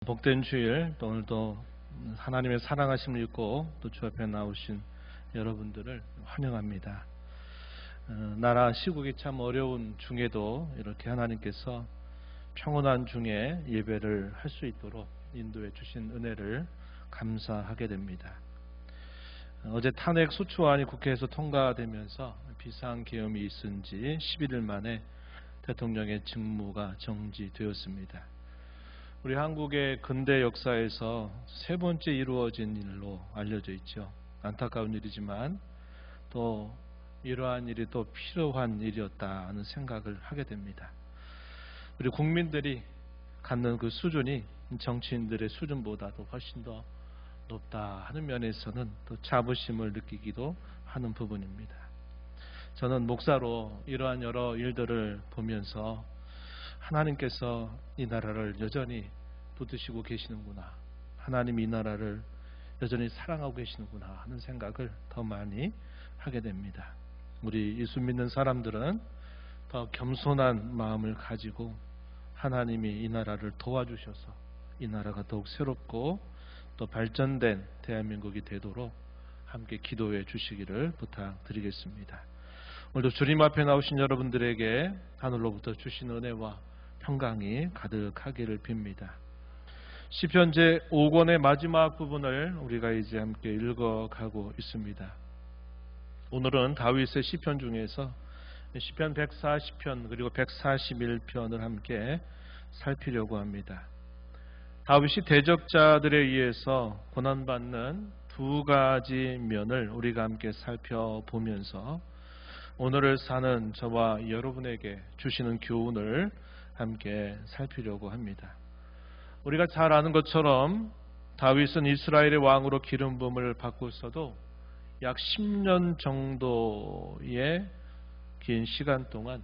복된 주일, 또 오늘도 하나님의 사랑하심을 입고 또 주 앞에 나오신 여러분들을 환영합니다. 나라 시국이 참 어려운 중에도 이렇게 하나님께서 평온한 중에 예배를 할 수 있도록 인도해 주신 은혜를 감사하게 됩니다. 어제 탄핵 소추안이 국회에서 통과되면서 비상계엄이 있은 지 11일 만에 대통령의 직무가 정지되었습니다. 우리 한국의 근대 역사에서 세 번째 이루어진 일로 알려져 있죠. 안타까운 일이지만 또 이러한 일이 또 필요한 일이었다는 생각을 하게 됩니다. 우리 국민들이 갖는 그 수준이 정치인들의 수준보다도 훨씬 더 높다 하는 면에서는 또 자부심을 느끼기도 하는 부분입니다. 저는 목사로 이러한 여러 일들을 보면서 하나님께서 이 나라를 여전히 붙드시고 계시는구나, 하나님이 이 나라를 여전히 사랑하고 계시는구나 하는 생각을 더 많이 하게 됩니다. 우리 예수 믿는 사람들은 더 겸손한 마음을 가지고 하나님이 이 나라를 도와주셔서 이 나라가 더욱 새롭고 또 발전된 대한민국이 되도록 함께 기도해 주시기를 부탁드리겠습니다. 오늘도 주님 앞에 나오신 여러분들에게 하늘로부터 주신 은혜와 평강이 가득하기를 빕니다. 시편 제5권의 마지막 부분을 우리가 이제 함께 읽어가고 있습니다. 오늘은 다윗의 시편 중에서 시편 140편 그리고 141편을 함께 살피려고 합니다. 다윗이 대적자들에 의해서 고난받는 두 가지 면을 우리가 함께 살펴보면서 오늘을 사는 저와 여러분에게 주시는 교훈을 함께 살피려고 합니다. 우리가 잘 아는 것처럼 다윗은 이스라엘의 왕으로 기름 부음을 받고 있어도 약 10년 정도의 긴 시간 동안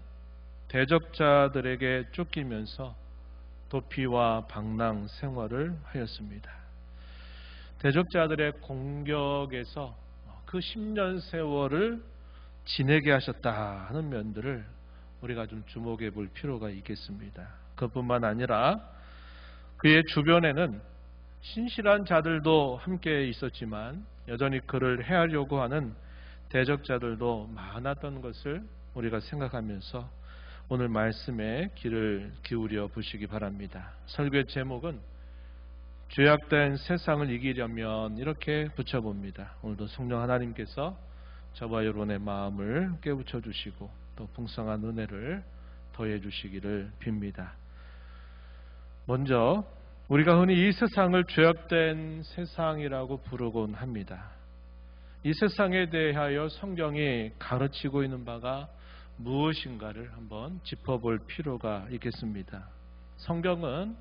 대적자들에게 쫓기면서 도피와 방랑 생활을 하였습니다. 대적자들의 공격에서 그 10년 세월을 지내게 하셨다 하는 면들을 우리가 좀 주목해 볼 필요가 있겠습니다. 그뿐만 아니라 그의 주변에는 신실한 자들도 함께 있었지만 여전히 그를 해하려고 하는 대적자들도 많았던 것을 우리가 생각하면서 오늘 말씀에 귀를 기울여 보시기 바랍니다. 설교의 제목은 죄악된 세상을 이기려면 이렇게 붙여봅니다. 오늘도 성령 하나님께서 저와 여러분의 마음을 깨우쳐 주시고 또 풍성한 은혜를 더해 주시기를 빕니다. 먼저 우리가 흔히 이 세상을 죄악된 세상이라고 부르곤 합니다. 이 세상에 대하여 성경이 가르치고 있는 바가 무엇인가를 한번 짚어볼 필요가 있겠습니다. 성경은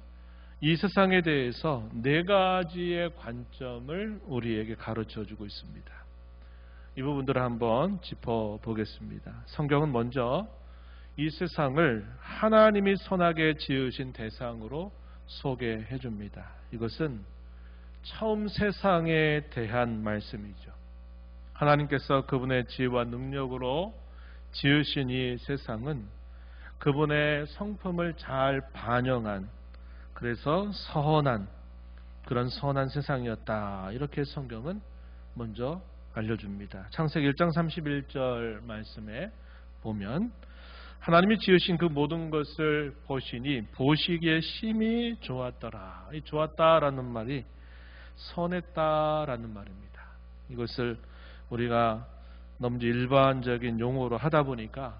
이 세상에 대해서 네 가지의 관점을 우리에게 가르쳐주고 있습니다. 이 부분들을 한번 짚어보겠습니다. 성경은 먼저 이 세상을 하나님이 선하게 지으신 대상으로 소개해 줍니다. 이것은 처음 세상에 대한 말씀이죠. 하나님께서 그분의 지혜와 능력으로 지으신 이 세상은 그분의 성품을 잘 반영한, 그래서 선한, 그런 선한 세상이었다. 이렇게 성경은 먼저 알려줍니다. 창세기 1장 31절 말씀에 보면 하나님이 지으신 그 모든 것을 보시니 보시기에 심히 좋았더라. 이 좋았다라는 말이 선했다라는 말입니다. 이것을 우리가 너무 일반적인 용어로 하다 보니까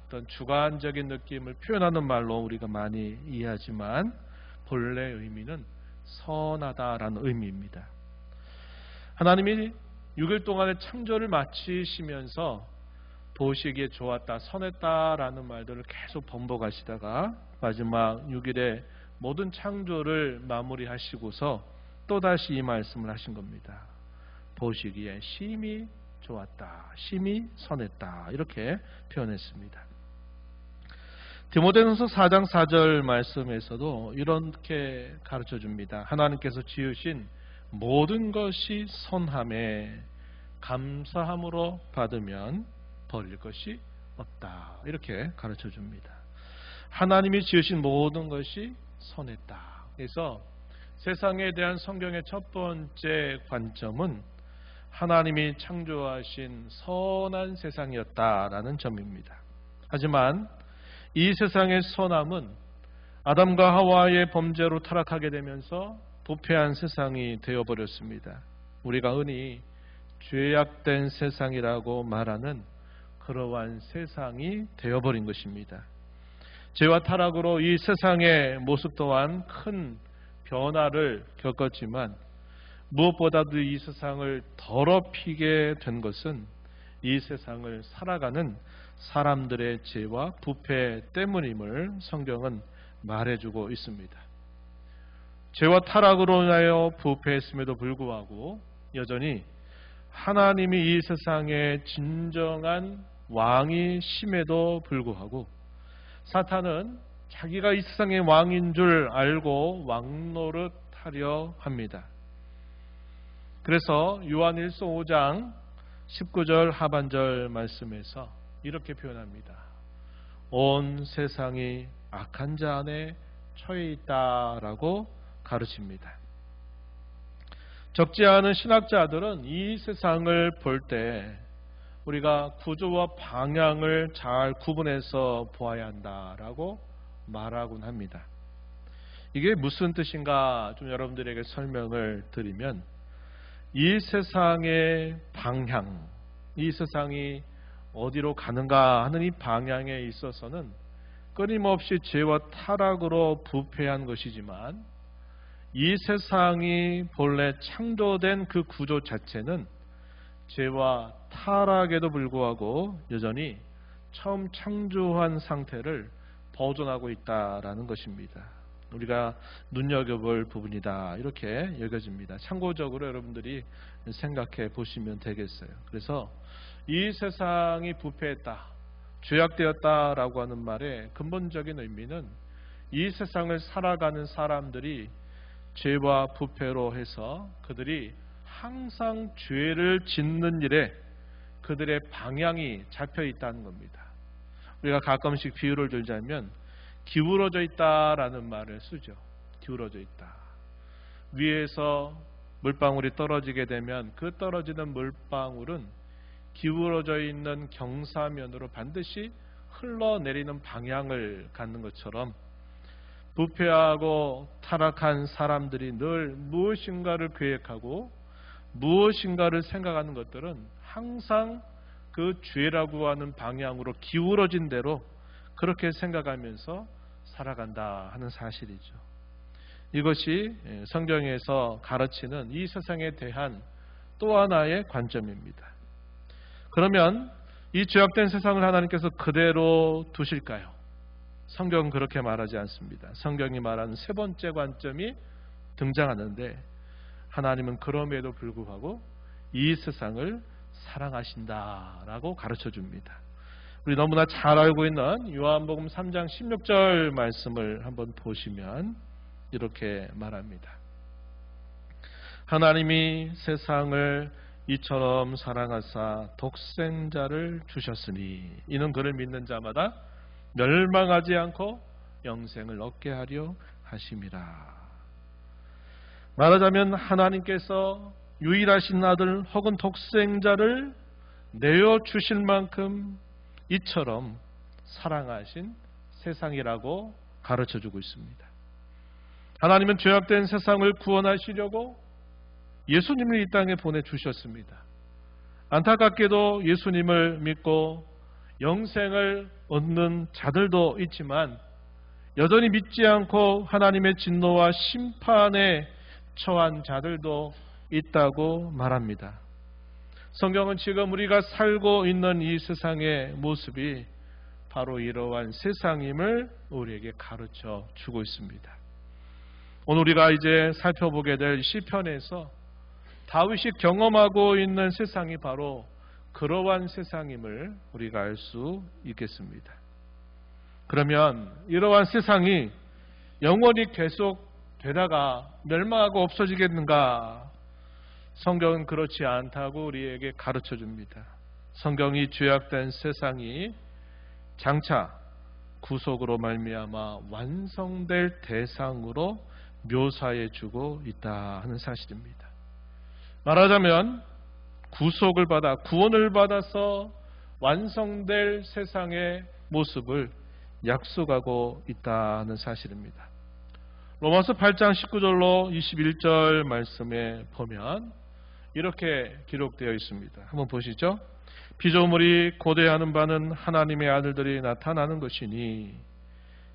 어떤 주관적인 느낌을 표현하는 말로 우리가 많이 이해하지만 본래 의미는 선하다라는 의미입니다. 하나님이 6일 동안의 창조를 마치시면서 보시기에 좋았다, 선했다라는 말들을 계속 번복하시다가 마지막 6일에 모든 창조를 마무리하시고서 또다시 이 말씀을 하신 겁니다. 보시기에 심히 좋았다, 심히 선했다, 이렇게 표현했습니다. 디모데전서 4장 4절 말씀에서도 이렇게 가르쳐 줍니다. 하나님께서 지으신 모든 것이 선함에 감사함으로 받으면 버릴 것이 없다, 이렇게 가르쳐 줍니다. 하나님이 지으신 모든 것이 선했다. 그래서 세상에 대한 성경의 첫 번째 관점은 하나님이 창조하신 선한 세상이었다라는 점입니다. 하지만 이 세상의 선함은 아담과 하와의 범죄로 타락하게 되면서 부패한 세상이 되어버렸습니다. 우리가 흔히 죄악된 세상이라고 말하는 그러한 세상이 되어버린 것입니다. 죄와 타락으로 이 세상의 모습 또한 큰 변화를 겪었지만 무엇보다도 이 세상을 더럽히게 된 것은 이 세상을 살아가는 사람들의 죄와 부패 때문임을 성경은 말해주고 있습니다. 죄와 타락으로 인하여 부패했음에도 불구하고 여전히 하나님이 이 세상의 진정한 왕이 심에도 불구하고 사탄은 자기가 이 세상의 왕인 줄 알고 왕노릇하려 합니다. 그래서 요한 1서 5장 19절 하반절 말씀에서 이렇게 표현합니다. 온 세상이 악한 자 안에 처해 있다라고 가르칩니다. 적지 않은 신학자들은 이 세상을 볼 때 우리가 구조와 방향을 잘 구분해서 보아야 한다라고 말하곤 합니다. 이게 무슨 뜻인가 좀 여러분들에게 설명을 드리면 이 세상의 방향, 이 세상이 어디로 가는가 하는 이 방향에 있어서는 끊임없이 죄와 타락으로 부패한 것이지만 이 세상이 본래 창조된 그 구조 자체는 죄와 타락에도 불구하고 여전히 처음 창조한 상태를 보존하고 있다라는 것입니다. 우리가 눈여겨볼 부분이다 이렇게 여겨집니다. 참고적으로 여러분들이 생각해 보시면 되겠어요. 그래서 이 세상이 부패했다, 죄악되었다라고 하는 말의 근본적인 의미는 이 세상을 살아가는 사람들이 죄와 부패로 해서 그들이 항상 죄를 짓는 일에 그들의 방향이 잡혀 있다는 겁니다. 우리가 가끔씩 비유를 들자면 기울어져 있다라는 말을 쓰죠. 기울어져 있다. 위에서 물방울이 떨어지게 되면 그 떨어지는 물방울은 기울어져 있는 경사면으로 반드시 흘러내리는 방향을 갖는 것처럼 부패하고 타락한 사람들이 늘 무엇인가를 계획하고 무엇인가를 생각하는 것들은 항상 그 죄라고 하는 방향으로 기울어진 대로 그렇게 생각하면서 살아간다 하는 사실이죠. 이것이 성경에서 가르치는 이 세상에 대한 또 하나의 관점입니다. 그러면 이 죄악된 세상을 하나님께서 그대로 두실까요? 성경은 그렇게 말하지 않습니다. 성경이 말하는 세 번째 관점이 등장하는데 하나님은 그럼에도 불구하고 이 세상을 사랑하신다라고 가르쳐 줍니다. 우리 너무나 잘 알고 있는 요한복음 3장 16절 말씀을 한번 보시면 이렇게 말합니다. 하나님이 세상을 이처럼 사랑하사 독생자를 주셨으니 이는 그를 믿는 자마다 멸망하지 않고 영생을 얻게 하려 하심이라. 말하자면 하나님께서 유일하신 아들 혹은 독생자를 내어주실 만큼 이처럼 사랑하신 세상이라고 가르쳐주고 있습니다. 하나님은 죄악된 세상을 구원하시려고 예수님을 이 땅에 보내주셨습니다. 안타깝게도 예수님을 믿고 영생을 얻는 자들도 있지만 여전히 믿지 않고 하나님의 진노와 심판에 처한 자들도 있다고 말합니다. 성경은 지금 우리가 살고 있는 이 세상의 모습이 바로 이러한 세상임을 우리에게 가르쳐 주고 있습니다. 오늘 우리가 이제 살펴보게 될 시편에서 다윗이 경험하고 있는 세상이 바로 그러한 세상임을 우리가 알 수 있겠습니다. 그러면 이러한 세상이 영원히 계속 되다가 멸망하고 없어지겠는가? 성경은 그렇지 않다고 우리에게 가르쳐 줍니다. 성경이 죄악된 세상이 장차 구속으로 말미암아 완성될 대상으로 묘사해 주고 있다 하는 사실입니다. 말하자면 구속을 받아 구원을 받아서 완성될 세상의 모습을 약속하고 있다는 사실입니다. 로마서 8장 19절로 21절 말씀에 보면 이렇게 기록되어 있습니다. 한번 보시죠. 피조물이 고대하는 바는 하나님의 아들들이 나타나는 것이니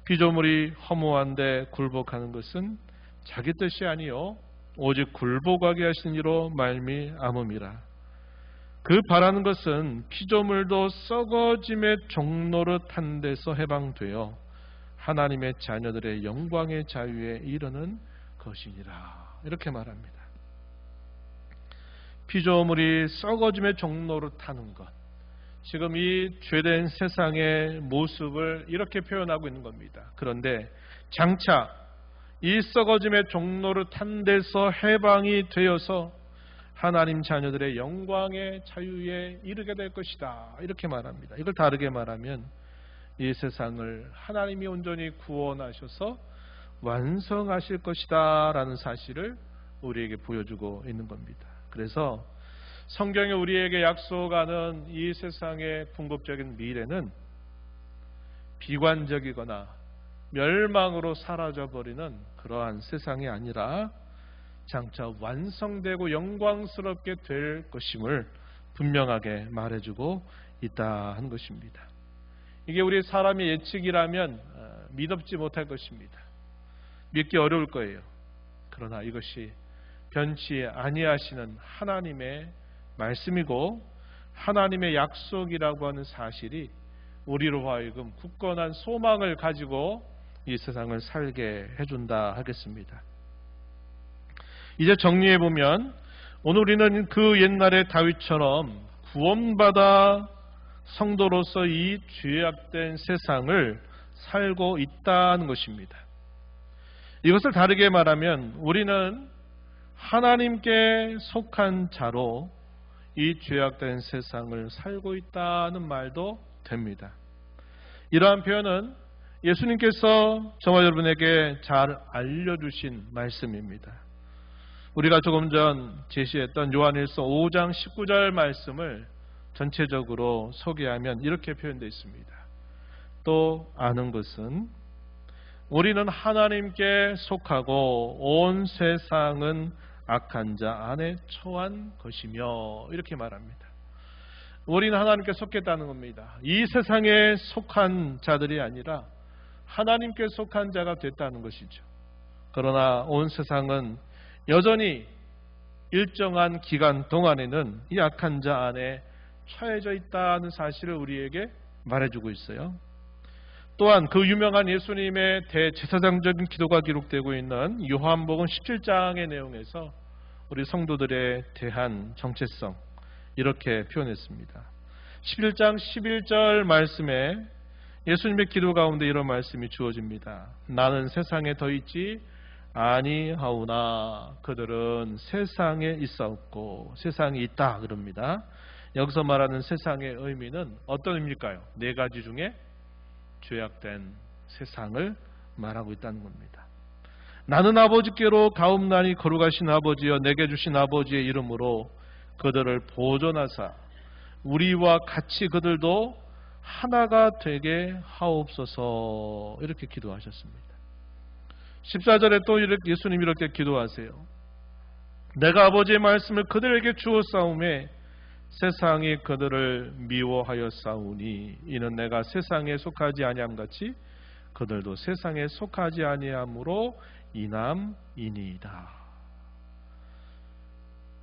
피조물이 허무한데 굴복하는 것은 자기 뜻이 아니요 오직 굴복하게 하신 이로 말미암음이라. 그 바라는 것은 피조물도 썩어짐의 종노릇 한 데서 해방되어 하나님의 자녀들의 영광의 자유에 이르는 것이니라. 이렇게 말합니다. 피조물이 썩어짐의 종노릇 하는 것, 지금 이 죄된 세상의 모습을 이렇게 표현하고 있는 겁니다. 그런데 장차 이 썩어짐의 종노릇 한 데서 해방이 되어서 하나님 자녀들의 영광의 자유에 이르게 될 것이다. 이렇게 말합니다. 이걸 다르게 말하면 이 세상을 하나님이 온전히 구원하셔서 완성하실 것이다 라는 사실을 우리에게 보여주고 있는 겁니다. 그래서 성경이 우리에게 약속하는 이 세상의 궁극적인 미래는 비관적이거나 멸망으로 사라져버리는 그러한 세상이 아니라 장차 완성되고 영광스럽게 될 것임을 분명하게 말해주고 있다 하는 것입니다. 이게 우리 사람의 예측이라면 믿지 못할 것입니다. 믿기 어려울 거예요. 그러나 이것이 변치 아니하시는 하나님의 말씀이고 하나님의 약속이라고 하는 사실이 우리로 하여금 굳건한 소망을 가지고 이 세상을 살게 해준다 하겠습니다. 이제 정리해보면 오늘 우리는 그 옛날의 다윗처럼 구원받아 성도로서 이 죄악된 세상을 살고 있다는 것입니다. 이것을 다르게 말하면 우리는 하나님께 속한 자로 이 죄악된 세상을 살고 있다는 말도 됩니다. 이러한 표현은 예수님께서 저와 여러분에게 잘 알려주신 말씀입니다. 우리가 조금 전 제시했던 요한일서 5장 19절 말씀을 전체적으로 소개하면 이렇게 표현되어 있습니다. 또 아는 것은 우리는 하나님께 속하고 온 세상은 악한 자 안에 처한 것이며 이렇게 말합니다. 우리는 하나님께 속했다는 겁니다. 이 세상에 속한 자들이 아니라 하나님께 속한 자가 됐다는 것이죠. 그러나 온 세상은 여전히 일정한 기간 동안에는 이 악한 자 안에 처해져 있다는 사실을 우리에게 말해주고 있어요. 또한 그 유명한 예수님의 대제사장적인 기도가 기록되고 있는 요한복음 17장의 내용에서 우리 성도들에 대한 정체성 이렇게 표현했습니다. 11장 11절 말씀에 예수님의 기도 가운데 이런 말씀이 주어집니다. 나는 세상에 더 있지 아니하오나 그들은 세상에 있사옵고 세상에 있다 그럽니다. 여기서 말하는 세상의 의미는 어떤 의미일까요? 네 가지 중에 죄악된 세상을 말하고 있다는 겁니다. 나는 아버지께로 가옵나니 거룩하신 아버지여 내게 주신 아버지의 이름으로 그들을 보존하사 우리와 같이 그들도 하나가 되게 하옵소서 이렇게 기도하셨습니다. 14절에 또 예수님이 이렇게 기도하세요. 내가 아버지의 말씀을 그들에게 주었사오매 세상이 그들을 미워하였사오니 이는 내가 세상에 속하지 아니함같이 그들도 세상에 속하지 아니함으로 이남이니이다.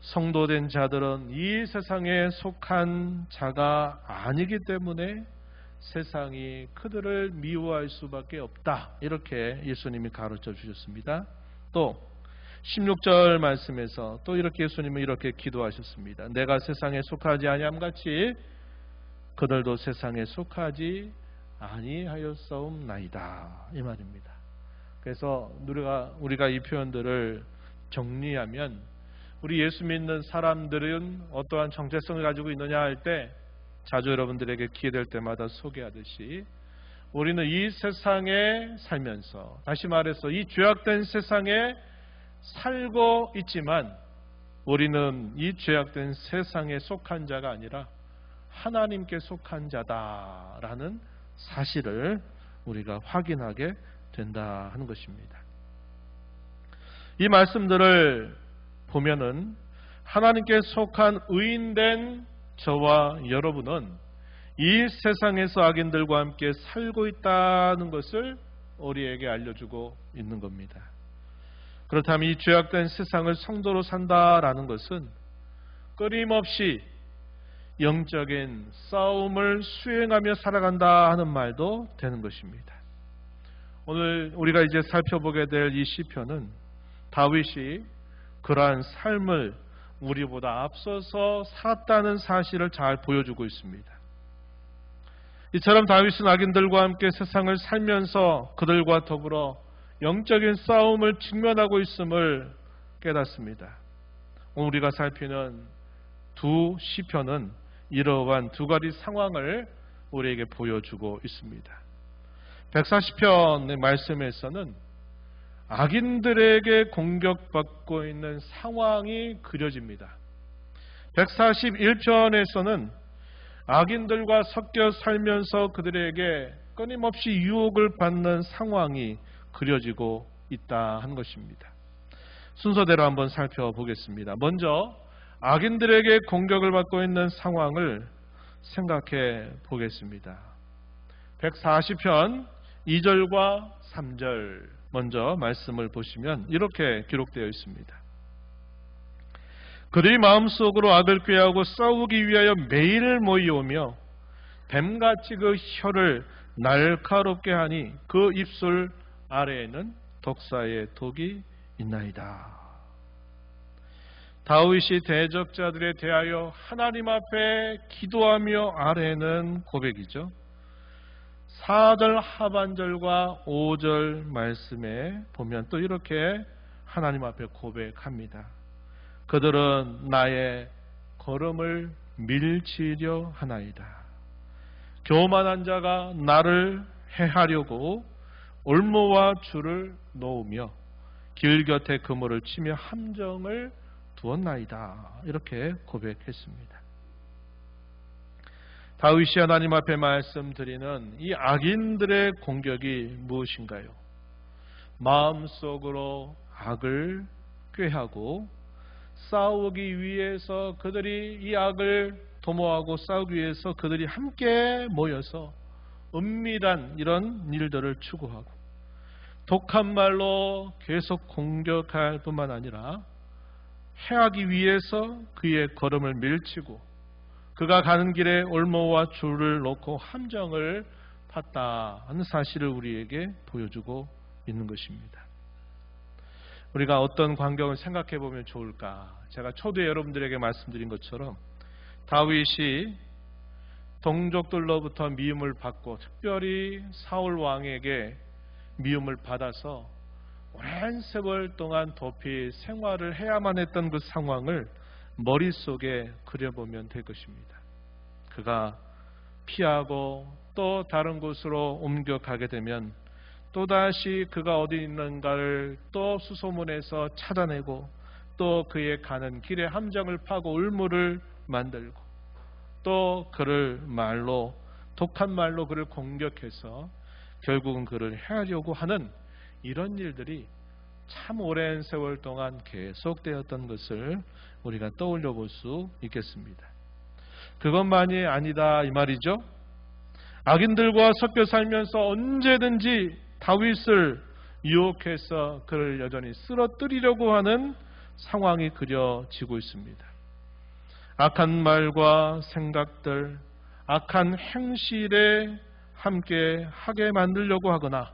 성도된 자들은 이 세상에 속한 자가 아니기 때문에 세상이 그들을 미워할 수밖에 없다. 이렇게 예수님이 가르쳐 주셨습니다. 또 16절 말씀에서 또 이렇게 예수님은 이렇게 기도하셨습니다. 내가 세상에 속하지 아니함같이 그들도 세상에 속하지 아니하였사옵나이다. 이 말입니다. 그래서 우리가 이 표현들을 정리하면 우리 예수 믿는 사람들은 어떠한 정체성을 가지고 있느냐 할 때 자주 여러분들에게 기회될 때마다 소개하듯이 우리는 이 세상에 살면서, 다시 말해서 이 죄악된 세상에 살고 있지만 우리는 이 죄악된 세상에 속한 자가 아니라 하나님께 속한 자다라는 사실을 우리가 확인하게 된다 하는 것입니다. 이 말씀들을 보면은 하나님께 속한 의인된 저와 여러분은 이 세상에서 악인들과 함께 살고 있다는 것을 우리에게 알려주고 있는 겁니다. 그렇다면 이 죄악된 세상을 성도로 산다라는 것은 끊임없이 영적인 싸움을 수행하며 살아간다 하는 말도 되는 것입니다. 오늘 우리가 이제 살펴보게 될 이 시편은 다윗이 그러한 삶을 우리보다 앞서서 살았다는 사실을 잘 보여주고 있습니다. 이처럼 다윗은 악인들과 함께 세상을 살면서 그들과 더불어 영적인 싸움을 직면하고 있음을 깨닫습니다. 오늘 우리가 살피는 두 시편은 이러한 두 가지 상황을 우리에게 보여주고 있습니다. 140편의 말씀에서는 악인들에게 공격받고 있는 상황이 그려집니다. 141편에서는 악인들과 섞여 살면서 그들에게 끊임없이 유혹을 받는 상황이 그려지고 있다 하는 것입니다. 순서대로 한번 살펴보겠습니다. 먼저 악인들에게 공격을 받고 있는 상황을 생각해 보겠습니다. 140편 2절과 3절 먼저 말씀을 보시면 이렇게 기록되어 있습니다. 그들이 마음속으로 악을 꾀하고 싸우기 위하여 매일 모이오며 뱀같이 그 혀를 날카롭게 하니 그 입술 아래에는 독사의 독이 있나이다. 다윗이 대적자들에 대하여 하나님 앞에 기도하며 아뢰는 고백이죠. 4절 하반절과 5절 말씀에 보면 또 이렇게 하나님 앞에 고백합니다. 그들은 나의 걸음을 밀치려 하나이다. 교만한 자가 나를 해하려고 올무와 줄을 놓으며 길 곁에 그물을 치며 함정을 두었나이다. 이렇게 고백했습니다. 다윗이 하나님 앞에 말씀드리는 이 악인들의 공격이 무엇인가요? 마음속으로 악을 꾀하고 싸우기 위해서 그들이 이 악을 도모하고 싸우기 위해서 그들이 함께 모여서 은밀한 이런 일들을 추구하고 독한 말로 계속 공격할 뿐만 아니라 해하기 위해서 그의 걸음을 밀치고 그가 가는 길에 올무와 줄을 놓고 함정을 팠다 하는 사실을 우리에게 보여주고 있는 것입니다. 우리가 어떤 광경을 생각해 보면 좋을까? 제가 초두에 여러분들에게 말씀드린 것처럼 다윗이 동족들로부터 미움을 받고 특별히 사울 왕에게 미움을 받아서 오랜 세월 동안 도피 생활을 해야만 했던 그 상황을 머릿속에 그려보면 될 것입니다. 그가 피하고 또 다른 곳으로 옮겨가게 되면 또다시 그가 어디 있는가를 또 수소문해서 찾아내고 또 그의 가는 길에 함정을 파고 울무를 만들고 또 그를 말로 독한 말로 그를 공격해서 결국은 그를 해하려고 하는 이런 일들이 참 오랜 세월 동안 계속되었던 것을 우리가 떠올려 볼 수 있겠습니다. 그것만이 아니다 이 말이죠. 악인들과 섞여 살면서 언제든지 다윗을 유혹해서 그를 여전히 쓰러뜨리려고 하는 상황이 그려지고 있습니다. 악한 말과 생각들, 악한 행실에 함께 하게 만들려고 하거나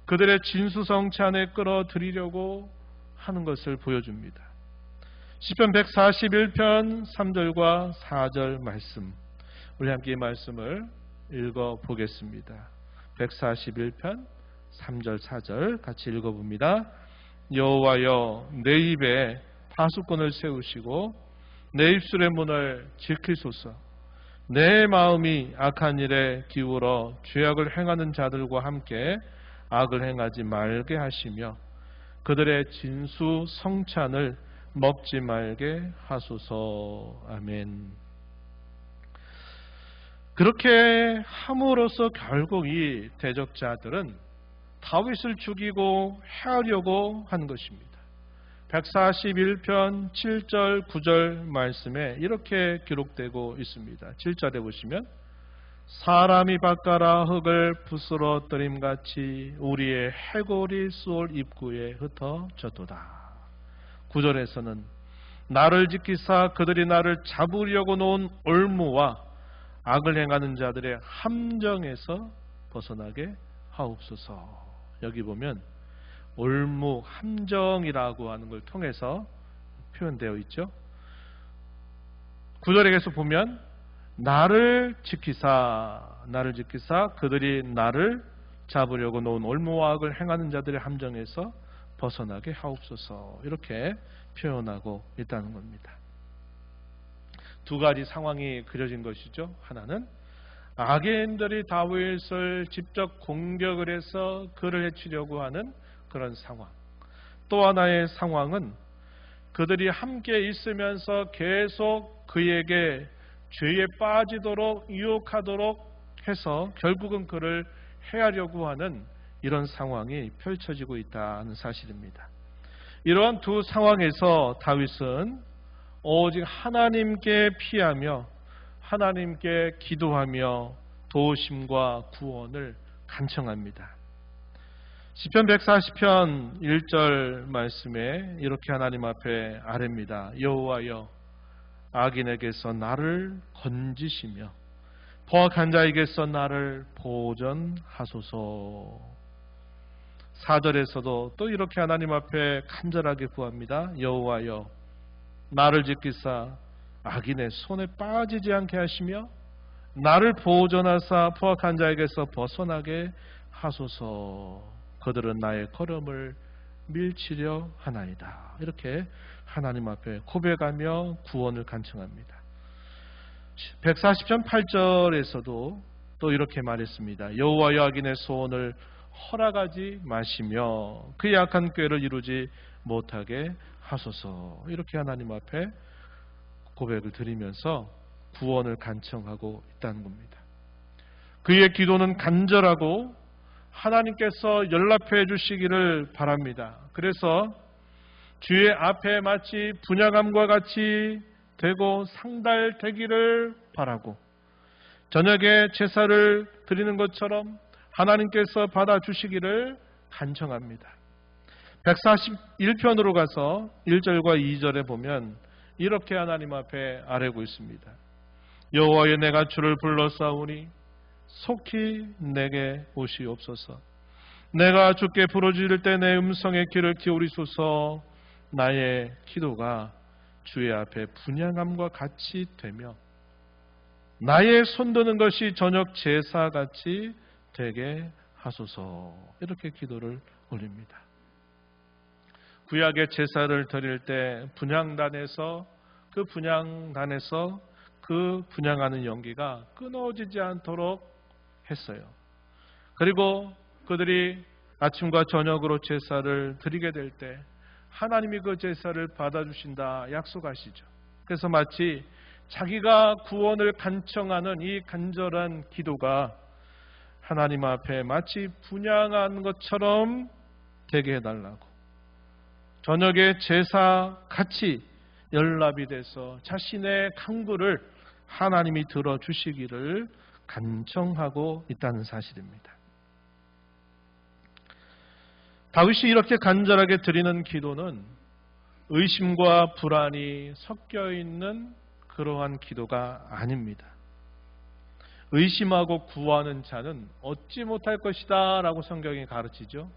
그들의 진수성치 안에 끌어들이려고 하는 것을 보여줍니다. 시편 141편 3절과 4절 말씀, 우리 함께 이 말씀을 읽어보겠습니다. 141편 3절 4절 같이 읽어봅니다. 여호와여 내 입에 파수꾼을 세우시고 내 입술의 문을 지키소서. 내 마음이 악한 일에 기울어 죄악을 행하는 자들과 함께 악을 행하지 말게 하시며 그들의 진수 성찬을 먹지 말게 하소서. 아멘. 그렇게 함으로써 결국 이 대적자들은 다윗을 죽이고 해하려고 한 것입니다. 141편 7절 9절 말씀에 이렇게 기록되고 있습니다. 7절에 보시면 사람이 밭가라 흙을 부스러뜨림같이 우리의 해골이 수올 입구에 흩어졌도다. 9절에서는 나를 지키사 그들이 나를 잡으려고 놓은 올무와 악을 행하는 자들의 함정에서 벗어나게 하옵소서. 여기 보면 올무, 함정이라고 하는 걸 통해서 표현되어 있죠. 9절에 계속 보면 나를 지키사 그들이 나를 잡으려고 놓은 올무와 악을 행하는 자들의 함정에서 벗어나게 하옵소서. 이렇게 표현하고 있다는 겁니다. 두 가지 상황이 그려진 것이죠. 하나는 악인들이 다윗을 직접 공격을 해서 그를 해치려고 하는 그런 상황. 또 하나의 상황은 그들이 함께 있으면서 계속 그에게 죄에 빠지도록 유혹하도록 해서 결국은 그를 해하려고 하는 이런 상황이 펼쳐지고 있다는 사실입니다. 이러한 두 상황에서 다윗은 오직 하나님께 피하며 하나님께 기도하며 도우심과 구원을 간청합니다. 시편 140편 1절 말씀에 이렇게 하나님 앞에 아뢰입니다. 여호와여 악인에게서 나를 건지시며 포악한 자에게서 나를 보전하소서. 4절에서도 또 이렇게 하나님 앞에 간절하게 구합니다. 여호와여 나를 지키사 악인의 손에 빠지지 않게 하시며 나를 보전하사 포악한 자에게서 벗어나게 하소서. 그들은 나의 걸음을 밀치려 하나이다. 이렇게 하나님 앞에 고백하며 구원을 간청합니다. 140편 8절에서도 또 이렇게 말했습니다. 여호와여 악인의 소원을 허락하지 마시며 그의 악한 꾀를 이루지 못하게 하소서. 이렇게 하나님 앞에 고백을 드리면서 구원을 간청하고 있다는 겁니다. 그의 기도는 간절하고 하나님께서 연락해 주시기를 바랍니다. 그래서 주의 앞에 마치 분향함과 같이 되고 상달되기를 바라고 저녁에 제사를 드리는 것처럼 하나님께서 받아주시기를 간청합니다. 141편으로 가서 1절과 2절에 보면 이렇게 하나님 앞에 아뢰고 있습니다. 여호와여 내가 주를 불러싸우니 속히 내게 오시옵소서. 내가 주께 부르짖을 때 내 음성에 귀를 기울이소서. 나의 기도가 주의 앞에 분향함과 같이 되며 나의 손드는 것이 저녁 제사같이 되게 하소서. 이렇게 기도를 올립니다. 구약의 제사를 드릴 때 분향단에서 그 분향하는 연기가 끊어지지 않도록 했어요. 그리고 그들이 아침과 저녁으로 제사를 드리게 될 때 하나님이 그 제사를 받아주신다 약속하시죠. 그래서 마치 자기가 구원을 간청하는 이 간절한 기도가 하나님 앞에 마치 분향한 것처럼 되게 해달라고 저녁에 제사 같이 연락이 돼서 자신의 간구를 하나님이 들어주시기를 간청하고 있다는 사실입니다. 다윗이 이렇게 간절하게 드리는 기도는 의심과 불안이 섞여 있는 그러한 기도가 아닙니다. 의심하고 구하는 자는 얻지 못할 것이다 라고 성경이 가르치죠.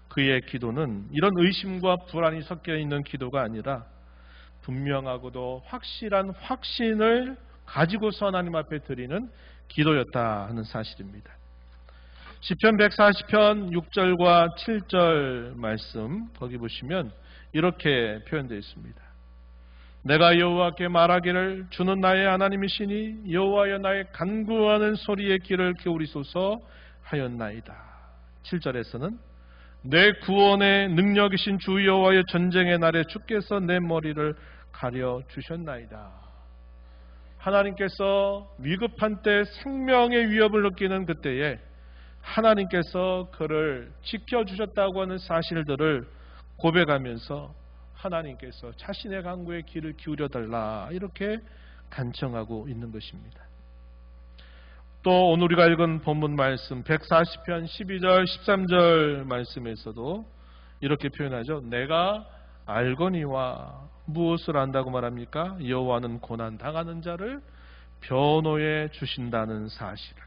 그의 기도는 이런 의심과 불안이 섞여 있는 기도가 아니라 분명하고도 확실한 확신을 가지고서 하나님 앞에 드리는 기도였다 하는 사실입니다. 시편 140편 6절과 7절 말씀 거기 보시면 이렇게 표현되어 있습니다. 내가 여호와께 말하기를 주는 나의 하나님이시니 여호와여 나의 간구하는 소리에 귀를 기울이소서 하였나이다. 7절에서는 내 구원의 능력이신 주 여호와의 전쟁의 날에 주께서 내 머리를 가려 주셨나이다. 하나님께서 위급한 때 생명의 위협을 느끼는 그때에 하나님께서 그를 지켜주셨다고 하는 사실들을 고백하면서 하나님께서 자신의 간구에 귀를 기울여달라 이렇게 간청하고 있는 것입니다. 또 오늘 우리가 읽은 본문 말씀 140편 12절 13절 말씀에서도 이렇게 표현하죠. 내가 알거니와 무엇을 안다고 말합니까? 여호와는 고난 당하는 자를 변호해 주신다는 사실을,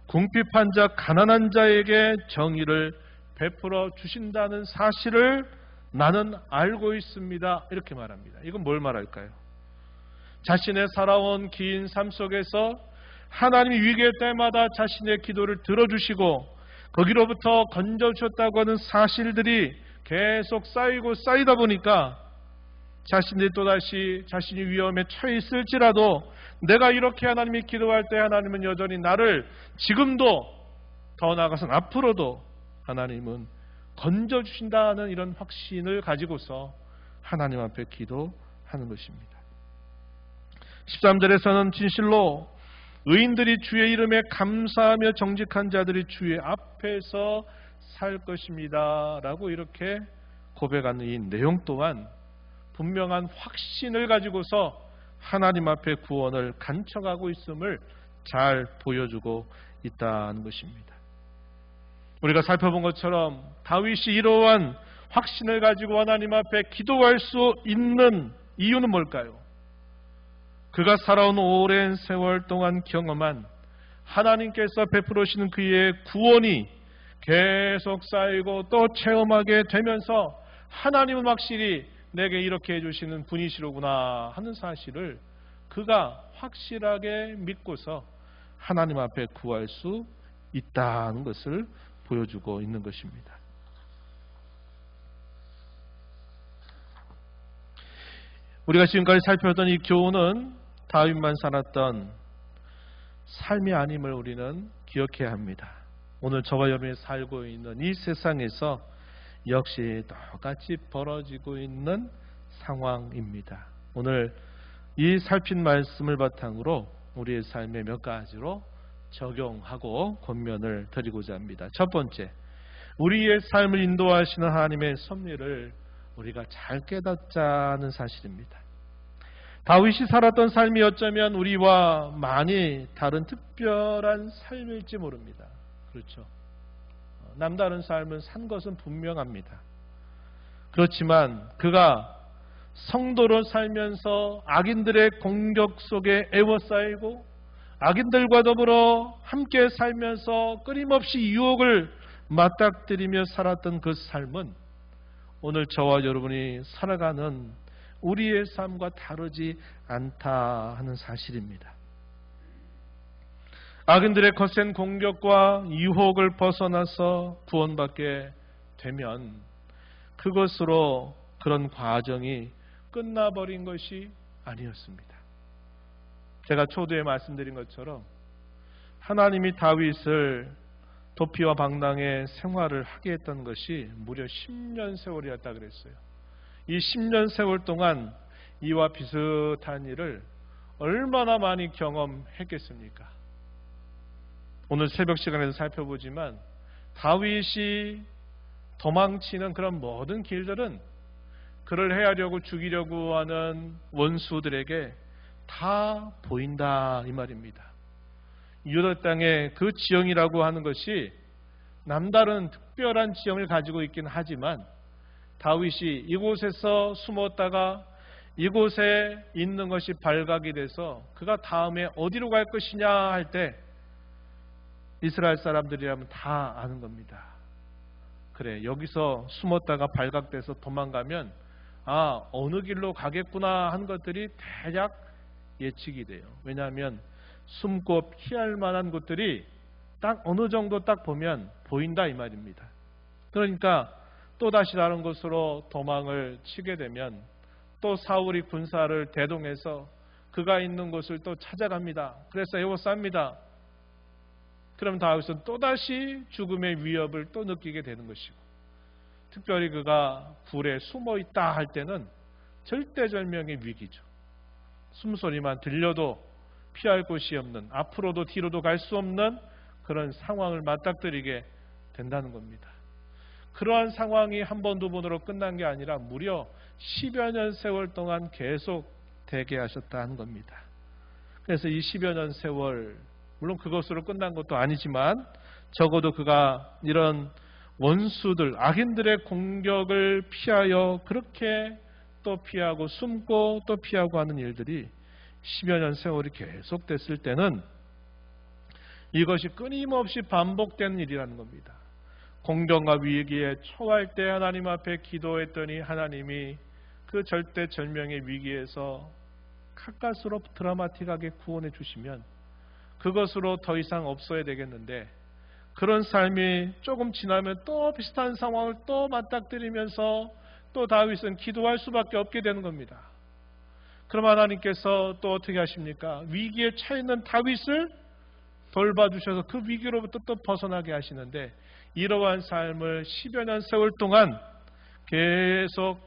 궁핍한 자 가난한 자에게 정의를 베풀어 주신다는 사실을 나는 알고 있습니다. 이렇게 말합니다. 이건 뭘 말할까요? 자신의 살아온 긴 삶 속에서 하나님이 위기의 때마다 자신의 기도를 들어주시고 거기로부터 건져주셨다고 하는 사실들이 계속 쌓이고 쌓이다 보니까 자신이 또다시 자신이 위험에 처해 있을지라도 내가 이렇게 하나님이 기도할 때 하나님은 여전히 나를 지금도 더 나아가서는 앞으로도 하나님은 건져주신다는 이런 확신을 가지고서 하나님 앞에 기도하는 것입니다. 13절에서는 진실로 의인들이 주의 이름에 감사하며 정직한 자들이 주의 앞에서 살 것입니다 라고 이렇게 고백하는 이 내용 또한 분명한 확신을 가지고서 하나님 앞에 구원을 간청하고 있음을 잘 보여주고 있다는 것입니다. 우리가 살펴본 것처럼 다윗이 이러한 확신을 가지고 하나님 앞에 기도할 수 있는 이유는 뭘까요? 그가 살아온 오랜 세월 동안 경험한 하나님께서 베풀으시는 그의 구원이 계속 쌓이고 또 체험하게 되면서 하나님은 확실히 내게 이렇게 해주시는 분이시로구나 하는 사실을 그가 확실하게 믿고서 하나님 앞에 구할 수 있다는 것을 보여주고 있는 것입니다. 우리가 지금까지 살펴봤던 이 교훈은 다윗만 살았던 삶이 아님을 우리는 기억해야 합니다. 오늘 저와 여러분이 살고 있는 이 세상에서 역시 똑같이 벌어지고 있는 상황입니다. 오늘 이 살핀 말씀을 바탕으로 우리의 삶에 몇 가지로 적용하고 권면을 드리고자 합니다. 첫 번째, 우리의 삶을 인도하시는 하나님의 섭리를 우리가 잘 깨닫자는 사실입니다. 다윗이 살았던 삶이 어쩌면 우리와 많이 다른 특별한 삶일지 모릅니다. 그렇죠. 남다른 삶을 산 것은 분명합니다. 그렇지만 그가 성도로 살면서 악인들의 공격 속에 애워싸이고 악인들과 더불어 함께 살면서 끊임없이 유혹을 맞닥뜨리며 살았던 그 삶은 오늘 저와 여러분이 살아가는 우리의 삶과 다르지 않다 하는 사실입니다. 악인들의 거센 공격과 유혹을 벗어나서 구원받게 되면 그것으로 그런 과정이 끝나버린 것이 아니었습니다. 제가 초두에 말씀드린 것처럼 하나님이 다윗을 도피와 방랑의 생활을 하게 했던 것이 무려 10년 세월이었다 그랬어요. 이 10년 세월 동안 이와 비슷한 일을 얼마나 많이 경험했겠습니까? 오늘 새벽 시간에도 살펴보지만 다윗이 도망치는 그런 모든 길들은 그를 해하려고 죽이려고 하는 원수들에게 다 보인다 이 말입니다. 유다 땅의 그 지형이라고 하는 것이 남다른 특별한 지형을 가지고 있긴 하지만 다윗이 이곳에서 숨었다가 이곳에 있는 것이 발각이 돼서 그가 다음에 어디로 갈 것이냐 할 때 이스라엘 사람들이라면 다 아는 겁니다. 그래, 여기서 숨었다가 발각돼서 도망가면 어느 길로 가겠구나 하는 것들이 대략 예측이 돼요. 왜냐하면 숨고 피할 만한 곳들이 딱 어느 정도 딱 보면 보인다 이 말입니다. 그러니까 또다시 다른 곳으로 도망을 치게 되면 또 사울이 군사를 대동해서 그가 있는 곳을 또 찾아갑니다. 그래서 에워쌉니다. 그럼 다윗은 또다시 죽음의 위협을 또 느끼게 되는 것이고, 특별히 그가 굴에 숨어 있다 할 때는 절대절명의 위기죠. 숨소리만 들려도 피할 곳이 없는, 앞으로도 뒤로도 갈 수 없는 그런 상황을 맞닥뜨리게 된다는 겁니다. 그러한 상황이 한 번, 두 번으로 끝난 게 아니라 무려 10여 년 세월 동안 계속 되게 하셨다 하는 겁니다. 그래서 이 10여 년 세월, 물론 그것으로 끝난 것도 아니지만 적어도 그가 이런 원수들, 악인들의 공격을 피하여 그렇게 또 피하고 숨고 또 피하고 하는 일들이 10여 년 세월이 계속됐을 때는 이것이 끊임없이 반복되는 일이라는 겁니다. 공경과 위기에 처할 때 하나님 앞에 기도했더니 하나님이 그 절대절명의 위기에서 가까스로 드라마틱하게 구원해 주시면 그것으로 더 이상 없어야 되겠는데, 그런 삶이 조금 지나면 또 비슷한 상황을 또 맞닥뜨리면서 또 다윗은 기도할 수밖에 없게 되는 겁니다. 그럼 하나님께서 또 어떻게 하십니까? 위기에 처해 있는 다윗을 돌봐주셔서 그 위기로부터 또 벗어나게 하시는데, 이러한 삶을 10여 년 세월 동안 계속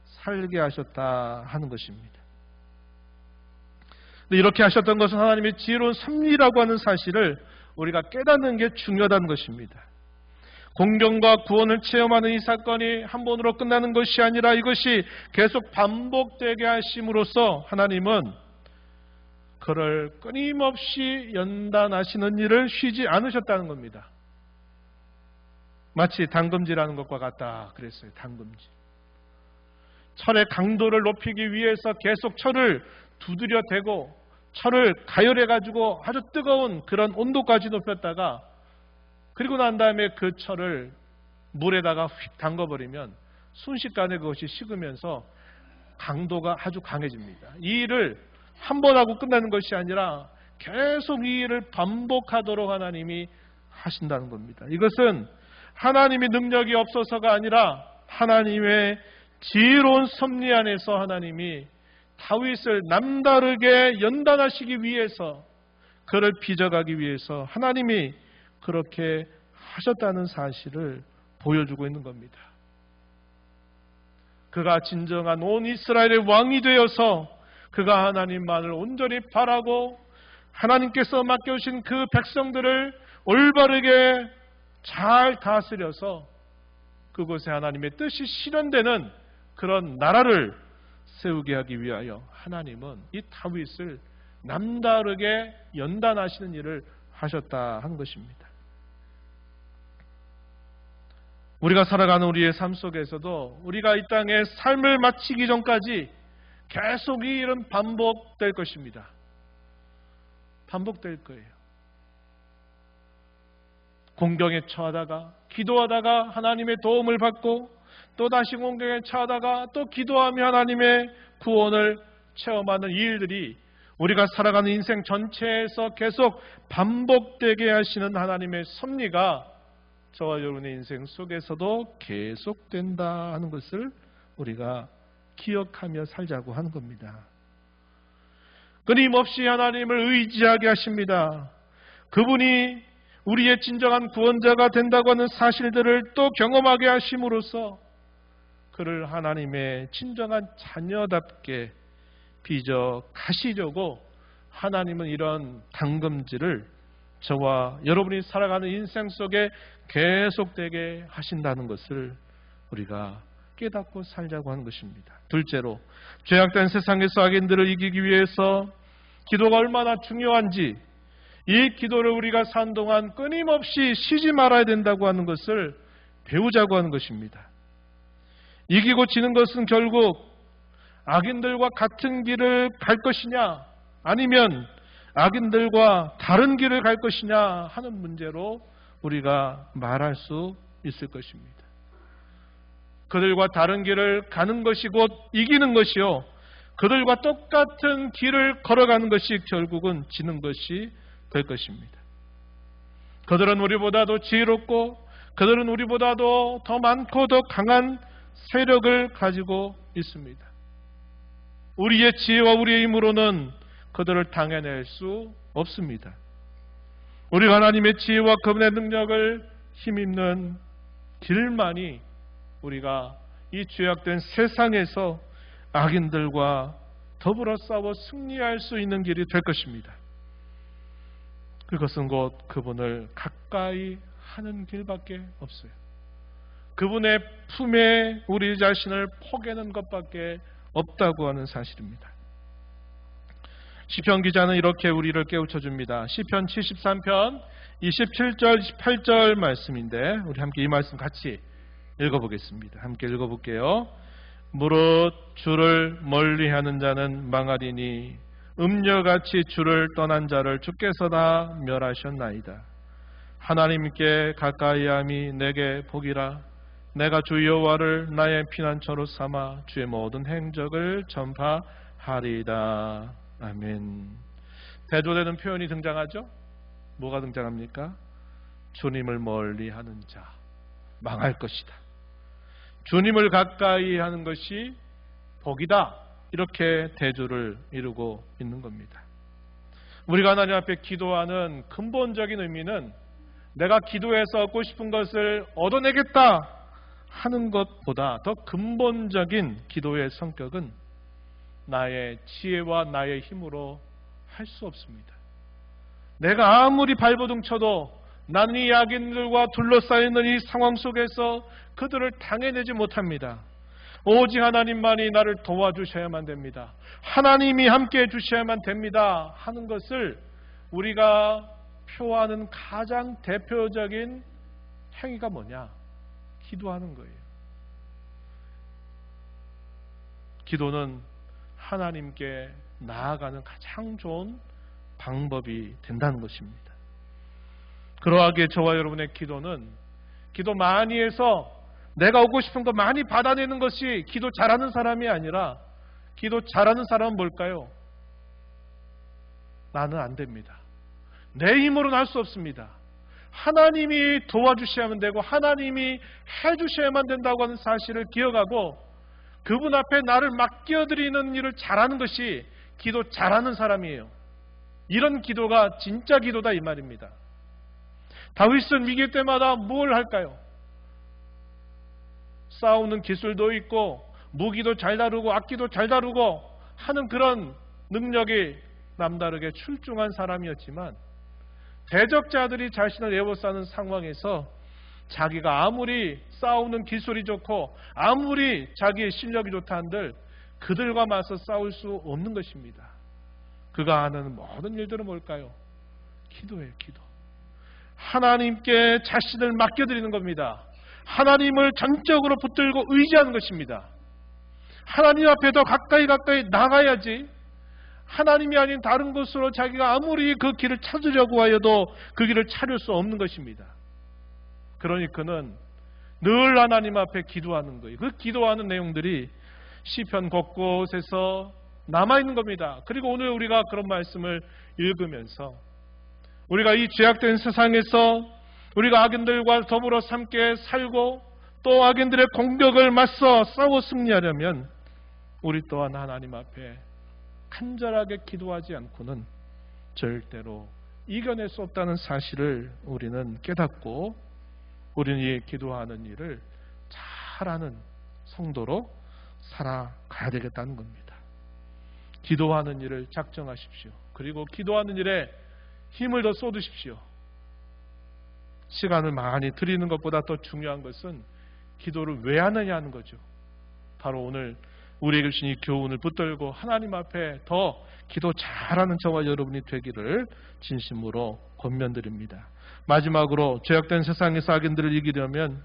살게 하셨다 하는 것입니다. 이렇게 하셨던 것은 하나님의 지혜로운 섭리라고 하는 사실을 우리가 깨닫는 게 중요하다는 것입니다. 공경과 구원을 체험하는 이 사건이 한 번으로 끝나는 것이 아니라 이것이 계속 반복되게 하심으로써 하나님은 그를 끊임없이 연단하시는 일을 쉬지 않으셨다는 겁니다. 마치 담금질하는 것과 같다 그랬어요. 담금질. 철의 강도를 높이기 위해서 계속 철을 두드려 대고 철을 가열해가지고 아주 뜨거운 그런 온도까지 높였다가, 그리고 난 다음에 그 철을 물에다가 휙 담궈버리면 순식간에 그것이 식으면서 강도가 아주 강해집니다. 이 일을 한 번 하고 끝나는 것이 아니라 계속 이 일을 반복하도록 하나님이 하신다는 겁니다. 이것은 하나님의 능력이 없어서가 아니라 하나님의 지혜로운 섭리 안에서 하나님이 다윗을 남다르게 연단하시기 위해서, 그를 빚어가기 위해서 하나님이 그렇게 하셨다는 사실을 보여주고 있는 겁니다. 그가 진정한 온 이스라엘의 왕이 되어서 그가 하나님만을 온전히 바라고 하나님께서 맡겨주신 그 백성들을 올바르게 잘 다스려서 그곳에 하나님의 뜻이 실현되는 그런 나라를 세우게 하기 위하여 하나님은 이 다윗을 남다르게 연단하시는 일을 하셨다 한 것입니다. 우리가 살아가는 우리의 삶 속에서도 우리가 이 땅에 삶을 마치기 전까지 계속 이 일은 반복될 것입니다. 반복될 거예요. 공경에 처하다가 기도하다가 하나님의 도움을 받고 또다시 공경에 처하다가 또 기도하며 하나님의 구원을 체험하는 이 일들이 우리가 살아가는 인생 전체에서 계속 반복되게 하시는 하나님의 섭리가 저와 여러분의 인생 속에서도 계속된다 하는 것을 우리가 기억하며 살자고 하는 겁니다. 끊임없이 하나님을 의지하게 하십니다. 그분이 우리의 진정한 구원자가 된다고 하는 사실들을 또 경험하게 하심으로써 그를 하나님의 진정한 자녀답게 빚어 가시려고 하나님은 이런 담금질을 저와 여러분이 살아가는 인생 속에 계속되게 하신다는 것을 우리가 깨닫고 살자고 하는 것입니다. 둘째로, 죄악된 세상에서 악인들을 이기기 위해서 기도가 얼마나 중요한지, 이 기도를 우리가 산 동안 끊임없이 쉬지 말아야 된다고 하는 것을 배우자고 하는 것입니다. 이기고 지는 것은 결국 악인들과 같은 길을 갈 것이냐 아니면 악인들과 다른 길을 갈 것이냐 하는 문제로 우리가 말할 수 있을 것입니다. 그들과 다른 길을 가는 것이 곧 이기는 것이요, 그들과 똑같은 길을 걸어가는 것이 결국은 지는 것이 될 것입니다. 그들은 우리보다도 지혜롭고 그들은 우리보다도 더 많고 더 강한 세력을 가지고 있습니다. 우리의 지혜와 우리의 힘으로는 그들을 당해낼 수 없습니다. 우리가 하나님의 지혜와 그분의 능력을 힘입는 길만이 우리가 이 죄악된 세상에서 악인들과 더불어 싸워 승리할 수 있는 길이 될 것입니다. 그것은 곧 그분을 가까이 하는 길밖에 없어요. 그분의 품에 우리 자신을 포개는 것밖에 없다고 하는 사실입니다. 시편 기자는 이렇게 우리를 깨우쳐줍니다. 시편 73편 27절 28절 말씀인데 우리 함께 이 말씀 같이 읽어보겠습니다. 함께 읽어볼게요. 무릇 주를 멀리하는 자는 망하리니 음녀같이 주를 떠난 자를 주께서 다 멸하셨나이다. 하나님께 가까이함이 내게 복이라. 내가 주 여호와를 나의 피난처로 삼아 주의 모든 행적을 전파하리이다. 아멘. 대조되는 표현이 등장하죠? 뭐가 등장합니까? 주님을 멀리하는 자 망할 것이다. 주님을 가까이 하는 것이 복이다. 이렇게 대조를 이루고 있는 겁니다. 우리가 하나님 앞에 기도하는 근본적인 의미는 내가 기도해서 얻고 싶은 것을 얻어내겠다 하는 것보다 더 근본적인 기도의 성격은 나의 지혜와 나의 힘으로 할 수 없습니다. 내가 아무리 발버둥 쳐도 나는 이 악인들과 둘러싸이는 이 상황 속에서 그들을 당해내지 못합니다. 오직 하나님만이 나를 도와주셔야만 됩니다. 하나님이 함께해 주셔야만 됩니다 하는 것을 우리가 표하는 가장 대표적인 행위가 뭐냐? 기도하는 거예요. 기도는 하나님께 나아가는 가장 좋은 방법이 된다는 것입니다. 그러하기에 저와 여러분의 기도는 기도 많이 해서 내가 얻고 싶은 거 많이 받아내는 것이 기도 잘하는 사람이 아니라 기도 잘하는 사람은 뭘까요? 나는 안 됩니다. 내 힘으로는 할 수 없습니다. 하나님이 도와주셔야만 되고 하나님이 해주셔야만 된다고 하는 사실을 기억하고 그분 앞에 나를 맡겨드리는 일을 잘하는 것이 기도 잘하는 사람이에요. 이런 기도가 진짜 기도다 이 말입니다. 다윗은 위기 때마다 뭘 할까요? 싸우는 기술도 있고 무기도 잘 다루고 악기도 잘 다루고 하는 그런 능력이 남다르게 출중한 사람이었지만 대적자들이 자신을 에워싸는 상황에서 자기가 아무리 싸우는 기술이 좋고 아무리 자기의 실력이 좋다 한들 그들과 맞서 싸울 수 없는 것입니다. 그가 하는 모든 일들은 뭘까요? 기도예요. 기도. 하나님께 자신을 맡겨드리는 겁니다. 하나님을 전적으로 붙들고 의지하는 것입니다. 하나님 앞에 더 가까이 나가야지 하나님이 아닌 다른 곳으로 자기가 아무리 그 길을 찾으려고 하여도 그 길을 찾을 수 없는 것입니다. 그러니 그는 늘 하나님 앞에 기도하는 거예요. 그 기도하는 내용들이 시편 곳곳에서 남아있는 겁니다. 그리고 오늘 우리가 그런 말씀을 읽으면서 우리가 이 죄악된 세상에서 우리가 악인들과 더불어 함께 살고 또 악인들의 공격을 맞서 싸워 승리하려면 우리 또한 하나님 앞에 간절하게 기도하지 않고는 절대로 이겨낼 수 없다는 사실을 우리는 깨닫고 우리는 이 기도하는 일을 잘하는 성도로 살아가야 되겠다는 겁니다. 기도하는 일을 작정하십시오. 그리고 기도하는 일에 힘을 더 쏟으십시오. 시간을 많이 드리는 것보다 더 중요한 것은 기도를 왜 하느냐 하는 거죠. 바로 오늘 우리에게 주신 이 교훈을 붙들고 하나님 앞에 더 기도 잘하는 저와 여러분이 되기를 진심으로 권면드립니다. 마지막으로 죄악된 세상에서 악인들을 이기려면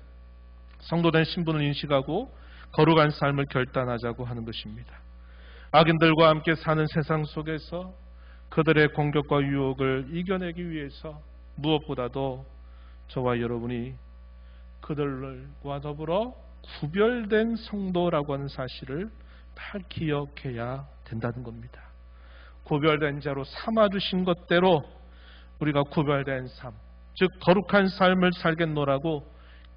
성도된 신분을 인식하고 거룩한 삶을 결단하자고 하는 것입니다. 악인들과 함께 사는 세상 속에서 그들의 공격과 유혹을 이겨내기 위해서 무엇보다도 저와 여러분이 그들과 더불어 구별된 성도라고 하는 사실을 잘 기억해야 된다는 겁니다. 구별된 자로 삼아주신 것대로 우리가 구별된 삶, 즉 거룩한 삶을 살겠노라고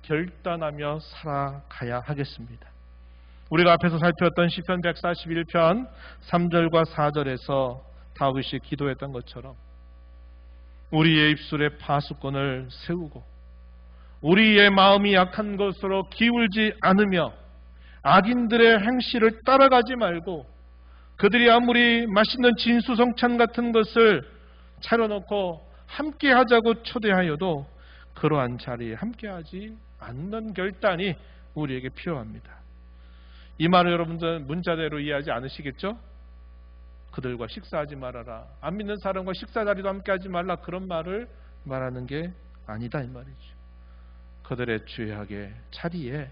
결단하며 살아가야 하겠습니다. 우리가 앞에서 살펴봤던 시편 141편 3절과 4절에서 다윗이 기도했던 것처럼 우리의 입술에 파수꾼을 세우고 우리의 마음이 약한 것으로 기울지 않으며 악인들의 행실을 따라가지 말고 그들이 아무리 맛있는 진수성찬 같은 것을 차려놓고 함께하자고 초대하여도 그러한 자리에 함께하지 않는 결단이 우리에게 필요합니다. 이 말을 여러분들 문자대로 이해하지 않으시겠죠? 그들과 식사하지 말아라. 안 믿는 사람과 식사 자리도 함께하지 말라. 그런 말을 말하는 게 아니다 이 말이죠. 그들의 죄악의 자리에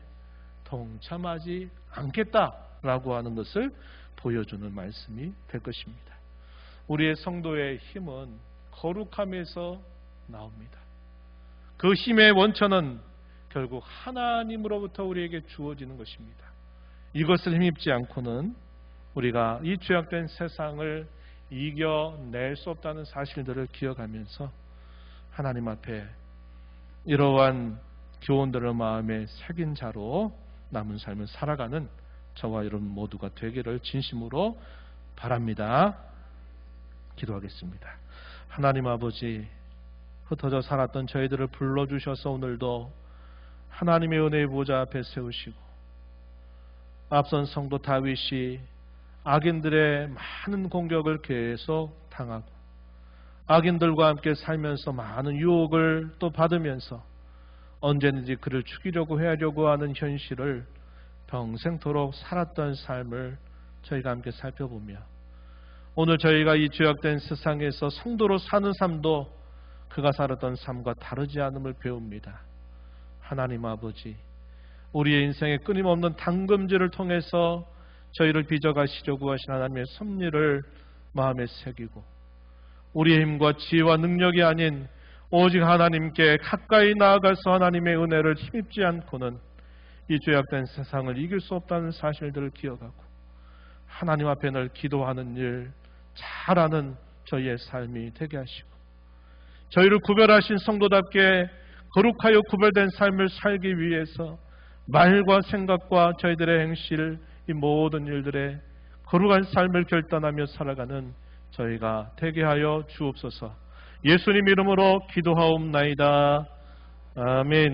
동참하지 않겠다라고 하는 것을 보여주는 말씀이 될 것입니다. 우리의 성도의 힘은 거룩함에서 나옵니다. 그 힘의 원천은 결국 하나님으로부터 우리에게 주어지는 것입니다. 이것을 힘입지 않고는 우리가 이 죄악된 세상을 이겨낼 수 없다는 사실들을 기억하면서 하나님 앞에 이러한 교훈들을 마음에 새긴 자로 남은 삶을 살아가는 저와 여러분 모두가 되기를 진심으로 바랍니다. 기도하겠습니다. 하나님 아버지, 흩어져 살았던 저희들을 불러주셔서 오늘도 하나님의 은혜의 보좌 앞에 세우시고 앞선 성도 다윗이 악인들의 많은 공격을 계속 당하고 악인들과 함께 살면서 많은 유혹을 또 받으면서 언제든지 그를 죽이려고 해하려고 하는 현실을 평생토록 살았던 삶을 저희가 함께 살펴보며 오늘 저희가 이 죄악된 세상에서 성도로 사는 삶도 그가 살았던 삶과 다르지 않음을 배웁니다. 하나님 아버지, 우리의 인생의 끊임없는 당금질을 통해서 저희를 빚어가시려고 하신 하나님의 섭리를 마음에 새기고 우리의 힘과 지혜와 능력이 아닌 오직 하나님께 가까이 나아가서 하나님의 은혜를 힘입지 않고는 이 죄악된 세상을 이길 수 없다는 사실들을 기억하고 하나님 앞에 늘 기도하는 일 잘하는 저희의 삶이 되게 하시고 저희를 구별하신 성도답게 거룩하여 구별된 삶을 살기 위해서 말과 생각과 저희들의 행실 이 모든 일들에 거룩한 삶을 결단하며 살아가는 저희가 되게 하여 주옵소서. 예수님 이름으로 기도하옵나이다. 아멘.